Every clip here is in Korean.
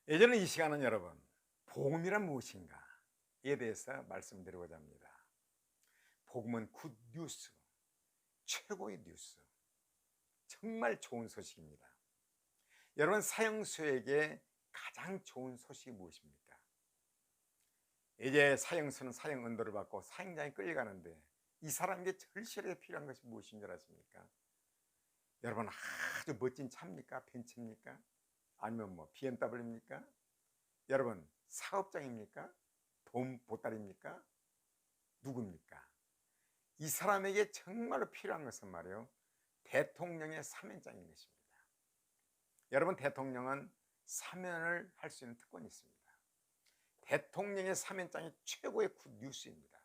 예전에 이 시간은 여러분, 복음이란 무엇인가에 대해서 말씀드리고자 합니다. 복음은 굿 뉴스, 최고의 뉴스, 정말 좋은 소식입니다. 여러분, 사형수에게 가장 좋은 소식이 무엇입니까? 이제 사형수는 사형 언도를 받고 사형장에 끌려가는데 이 사람에게 절실하게 필요한 것이 무엇인 줄 아십니까? 여러분, 아주 멋진 차입니까? 벤츠입니까? 아니면 BMW입니까? 여러분, 사업장입니까? 돈 보따리입니까? 누굽니까? 이 사람에게 정말로 필요한 것은 말이에요, 대통령의 사면장인 것입니다. 여러분, 대통령은 사면을 할 수 있는 특권이 있습니다. 대통령의 사면장이 최고의 굿뉴스입니다.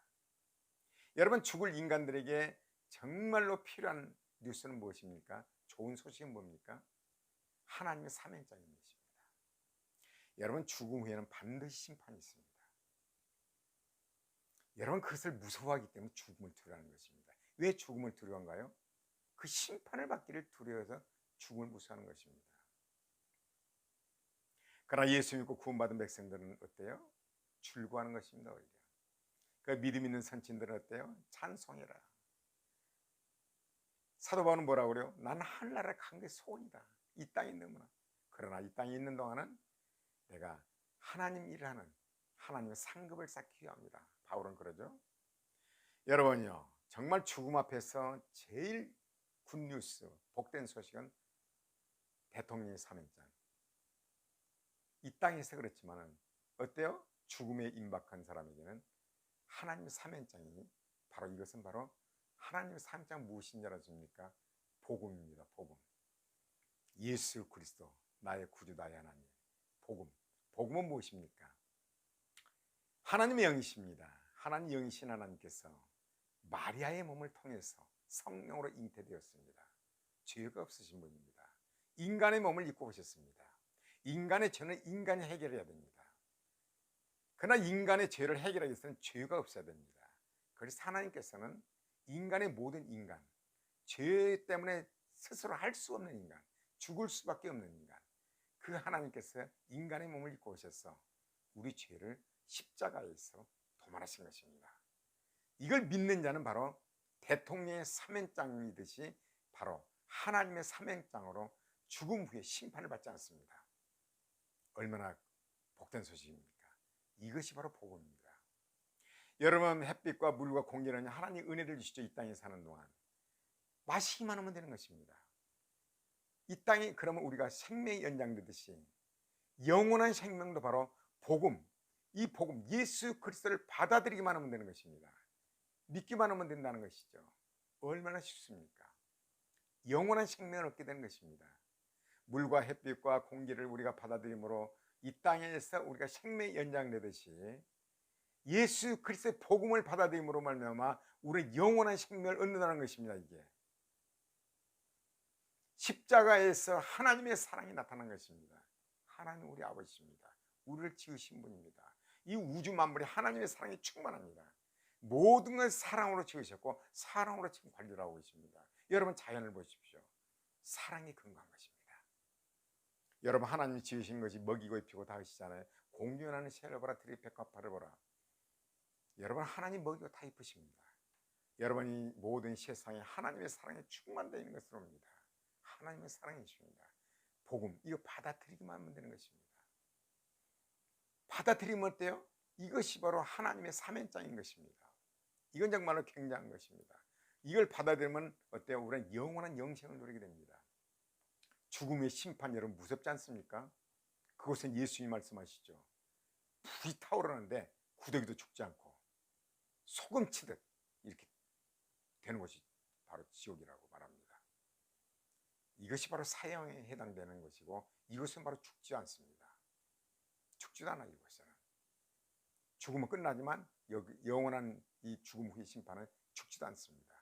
여러분, 죽을 인간들에게 정말로 필요한 뉴스는 무엇입니까? 좋은 소식은 뭡니까? 하나님의 사면장인 것입니다. 여러분, 죽음 후에는 반드시 심판이 있습니다. 여러분, 그것을 무서워하기 때문에 죽음을 두려워하는 것입니다. 왜 죽음을 두려워한가요? 그 심판을 받기를 두려워서 죽음을 무서워하는 것입니다. 그러나 예수 믿고 구원받은 백성들은 어때요? 즐거워하는 것입니다. 오히려 그 믿음 있는 선친들은 어때요? 찬송해라. 사도 바울은 뭐라고 그래요? 나는 하늘나라에 간 게 소원이다. 이 땅에 있는, 그러나 이 땅에 있는 동안은 내가 하나님 일을 하는 하나님의 상급을 쌓기 위함이다. 바울은 그러죠. 여러분요, 정말 죽음 앞에서 제일 굿뉴스, 복된 소식은 대통령의 사면장. 이 땅에서 그렇지만은 어때요? 죽음에 임박한 사람에게는 하나님의 사면장이, 바로 이것은 바로 하나님의 사면장 무엇인지 아십니까? 복음입니다. 복음. 예수 그리스도, 나의 구주, 나의 하나님. 복음. 복음은 무엇입니까? 하나님의 영이십니다. 하나님 영이신 하나님께서 마리아의 몸을 통해서 성령으로 잉태되었습니다. 죄가 없으신 분입니다. 인간의 몸을 입고 오셨습니다. 인간의 죄는 인간이 해결해야 됩니다. 그러나 인간의 죄를 해결하기 위해서는 죄가 없어야 됩니다. 그래서 하나님께서는 인간의 모든 인간, 죄 때문에 스스로 할 수 없는 인간, 죽을 수밖에 없는 인간, 그 하나님께서 인간의 몸을 입고 오셔서 우리 죄를 십자가에서 도말하신 것입니다. 이걸 믿는 자는 바로 대통령의 사면장이듯이 바로 하나님의 사면장으로 죽음 후에 심판을 받지 않습니다. 얼마나 복된 소식입니까? 이것이 바로 복음입니다. 여러분, 햇빛과 물과 공기는 하나님 은혜를 주시죠. 이 땅에 사는 동안 마시기만 하면 되는 것입니다. 이 땅이 그러면 우리가 생명이 연장되듯이 영원한 생명도 바로 복음, 이 복음 예수 그리스도를 받아들이기만 하면 되는 것입니다. 믿기만 하면 된다는 것이죠. 얼마나 쉽습니까? 영원한 생명을 얻게 되는 것입니다. 물과 햇빛과 공기를 우리가 받아들임으로 이 땅에서 우리가 생명이 연장되듯이 예수 그리스도의 복음을 받아들임으로 말미암아 우리는 영원한 생명을 얻는다는 것입니다. 이게 십자가에서 하나님의 사랑이 나타난 것입니다. 하나님 우리 아버지입니다. 우리를 지으신 분입니다. 이 우주 만물이 하나님의 사랑이 충만합니다. 모든 걸 사랑으로 지으셨고 사랑으로 지금 관리를 하고 있습니다. 여러분, 자연을 보십시오. 사랑이 근거한 것입니다. 여러분, 하나님이 지으신 것이 먹이고 입히고 다 하시잖아요. 공균하는 새를 보라, 들이 백합화를 보라. 여러분, 하나님 먹이고 다 입으십니다. 여러분이 모든 세상에 하나님의 사랑에 충만되어 있는 것으로 옵니다. 하나님의 사랑이십니다. 복음, 이거 받아들이기만 하면 되는 것입니다. 받아들이면 어때요? 이것이 바로 하나님의 사면장인 것입니다. 이건 정말로 굉장한 것입니다. 이걸 받아들이면 어때요? 우리는 영원한 영생을 누리게 됩니다. 죽음의 심판, 여러분 무섭지 않습니까? 그것은 예수님이 말씀하시죠. 불이 타오르는데 구더기도 죽지 않고 소금 치듯 이렇게 되는 것이 바로 지옥이라고 말합니다. 이것이 바로 사형에 해당되는 것이고 이것은 바로 죽지 않습니다. 죽지도 않아. 이것은 죽음은 끝나지만 영원한 이 죽음 후의 심판은 죽지도 않습니다.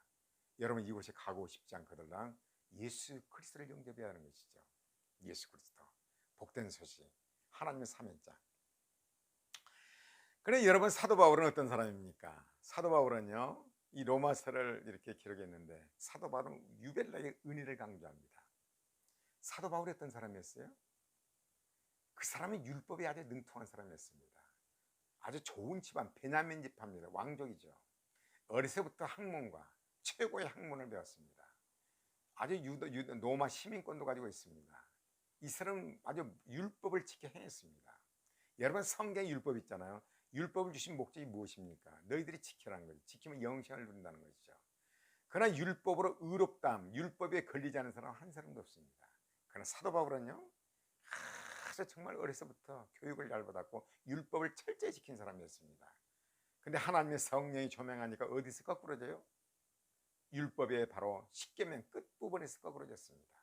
여러분, 이곳에 가고 싶지 않거든 예수 그리스도를 영접해야 하는 것이죠. 예수 그리스도, 복된 소식, 하나님의 사면장. 그래, 여러분, 사도 바울은 어떤 사람입니까? 사도 바울은요, 이 로마서를 이렇게 기록했는데 사도 바울은 유벨라의 은혜를 강조합니다. 사도 바울이 어떤 사람이었어요? 그 사람이 율법에 아주 능통한 사람이었습니다. 아주 좋은 집안, 베냐민 지파입니다. 왕족이죠. 어려서부터 학문과 최고의 학문을 배웠습니다. 아주 로마 시민권도 가지고 있습니다. 이 사람은 아주 율법을 지켜 행했습니다. 여러분, 성경에 율법 있잖아요. 율법을 주신 목적이 무엇입니까? 너희들이 지키라는 거죠. 지키면 영생을 누린다는 것이죠. 그러나 율법으로 의롭다함, 율법에 걸리지 않은 사람 한 사람도 없습니다. 그러나 사도 바울은요, 아주 정말 어려서부터 교육을 잘 받았고 율법을 철저히 지킨 사람이었습니다. 근데 하나님의 성령이 조명하니까 어디서 거꾸러져요? 율법의 바로 십계명 끝부분에서 거꾸러졌습니다.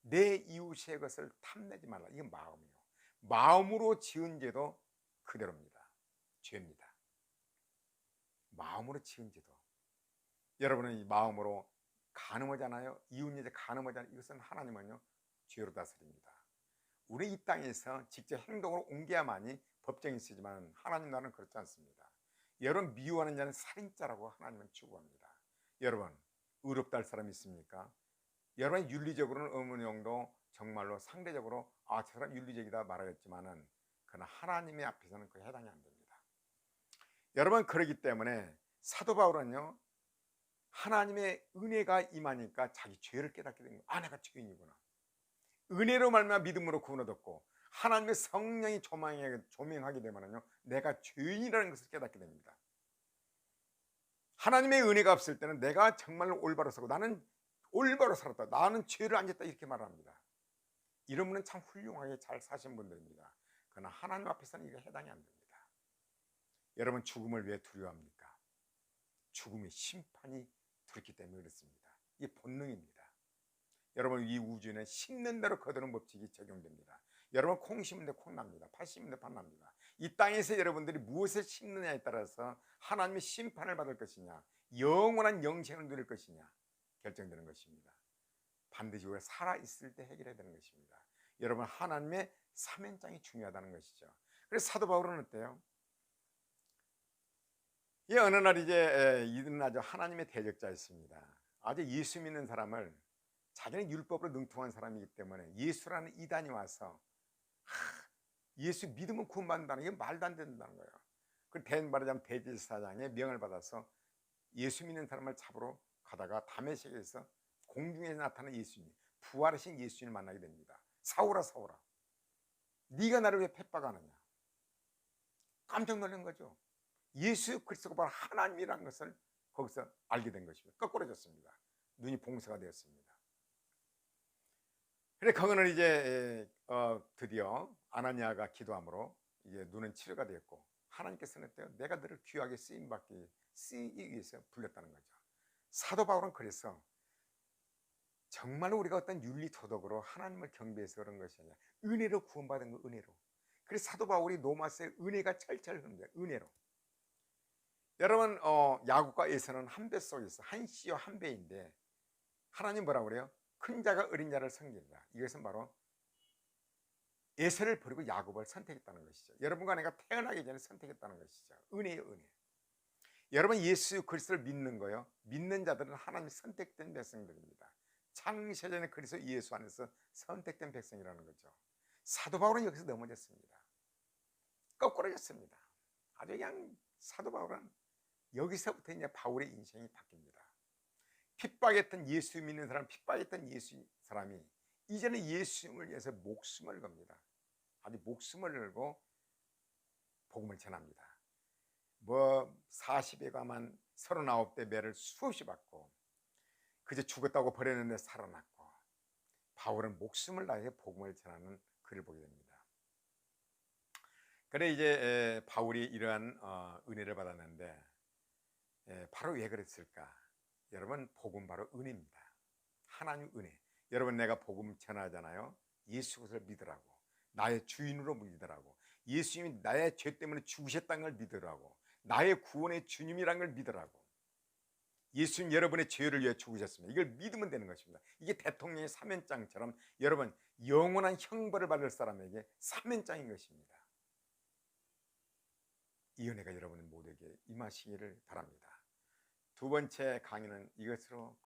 내 이웃의 것을 탐내지 말라. 이건 마음이요. 마음으로 지은 죄도 그대로입니다. 죄입니다. 마음으로 지은 죄도. 여러분은 이 마음으로 간음하잖아요. 이웃 여자 간음하잖아요. 이것은 하나님은요, 죄로 다스립니다. 우리 이 땅에서 직접 행동으로 옮겨야만이 법정이 쓰지만 하나님 나라는 그렇지 않습니다. 여러분, 미워하는 자는 살인자라고 하나님은 추구합니다. 여러분, 의롭다 할 사람이 있습니까? 여러분, 윤리적으로는 어느 정도 정말로 상대적으로 저 사람 윤리적이다 말하겠지만은 그러나 하나님의 앞에서는 그 해당이 안 됩니다. 여러분, 그러기 때문에 사도 바울은요, 하나님의 은혜가 임하니까 자기 죄를 깨닫게 된 거예요. 내가 죄인이구나. 은혜로 말미암아 믿음으로 구원 얻었고 하나님의 성령이 조명하게 되면은요, 내가 죄인이라는 것을 깨닫게 됩니다. 하나님의 은혜가 없을 때는 내가 정말로 올바로 서고 나는 올바로 살았다, 나는 죄를 안 졌다, 이렇게 말합니다. 이런 분은 참 훌륭하게 잘 사신 분들입니다. 그러나 하나님 앞에서는 이게 해당이 안 됩니다. 여러분, 죽음을 왜 두려워합니까? 죽음의 심판이 두렵기 때문에 그렇습니다. 이게 본능입니다. 여러분, 이 우주에는 심는 대로 거두는 법칙이 적용됩니다. 여러분, 콩 심는 데 콩 납니다. 팥 심는 데 팥 납니다. 이 땅에서 여러분들이 무엇을 심느냐에 따라서 하나님의 심판을 받을 것이냐, 영원한 영생을 누릴 것이냐 결정되는 것입니다. 반드시 우리가 살아있을 때 해결해야 되는 것입니다. 여러분, 하나님의 사면장이 중요하다는 것이죠. 그래서 사도 바울은 어때요? 어느 날 이들은 아주 하나님의 대적자였습니다. 아주 예수 믿는 사람을, 자기는 율법으로 능통한 사람이기 때문에 예수라는 이단이 와서 예수 믿으면 구원받는다는 게 말도 안 된다는 거예요. 그 말하자면 대제사장의 명을 받아서 예수 믿는 사람을 잡으러 가다가 다메섹에서 공중에 나타난 예수님, 부활하신 예수님을 만나게 됩니다. 사울아, 사울아, 네가 나를 왜 핍박하느냐. 깜짝 놀란 거죠. 예수 그리스도가 바로 하나님이라는 것을 거기서 알게 된 것입니다. 거꾸로졌습니다. 눈이 봉쇄가 되었습니다. 그래, 그거는 드디어 아나니아가 기도함으로 이제 눈은 치료가 되었고 하나님께서는 어때요? 내가 너를 귀하게 쓰이기 위해서 불렀다는 거죠. 사도 바울은 그래서 정말로 우리가 어떤 윤리 도덕으로 하나님을 경배해서 그런 것이 아니라 은혜로 구원받은 거, 은혜로. 그래서 사도 바울이 로마서에 은혜가 철철 흐릅니다. 은혜로. 여러분, 야곱과 에서는 한 배 속에서 한 씨와 한 배인데 하나님 뭐라고 그래요? 큰 자가 어린 자를 섬기리라. 이것은 바로 에서를 버리고 야곱을 선택했다는 것이죠. 여러분과 내가 태어나기 전에 선택했다는 것이죠. 은혜의 은혜. 여러분, 예수 그리스도를 믿는 거요, 믿는 자들은 하나님이 선택된 백성들입니다. 창세전에 그리스도 예수 안에서 선택된 백성이라는 거죠. 사도 바울은 여기서 넘어졌습니다. 거꾸로졌습니다. 아주 그냥 사도 바울은 여기서부터 이제 바울의 인생이 바뀝니다. 핍박했던 예수 믿는 사람, 핍박했던 예수 사람이 이제는 예수님을 위해서 목숨을 겁니다. 아주 목숨을 걸고 복음을 전합니다. 40에 가만 39대 매를 수없이 받고 그저 죽었다고 버렸는데 살아났고, 바울은 목숨을 다해 복음을 전하는 글을 보게 됩니다. 그래, 이제 바울이 이러한 은혜를 받았는데 바로 왜 그랬을까? 여러분, 복음 바로 은혜입니다. 하나님 은혜. 여러분, 내가 복음 전하잖아요. 예수 그리스도를 믿으라고, 나의 주인으로 믿으라고, 예수님이 나의 죄 때문에 죽으셨다는 걸 믿으라고, 나의 구원의 주님이라는 걸 믿으라고. 예수님 여러분의 죄를 위해 죽으셨습니다. 이걸 믿으면 되는 것입니다. 이게 대통령의 사면장처럼 여러분, 영원한 형벌을 받을 사람에게 사면장인 것입니다. 이 은혜가 여러분 모두에게 임하시기를 바랍니다. 두 번째 강의는 이것으로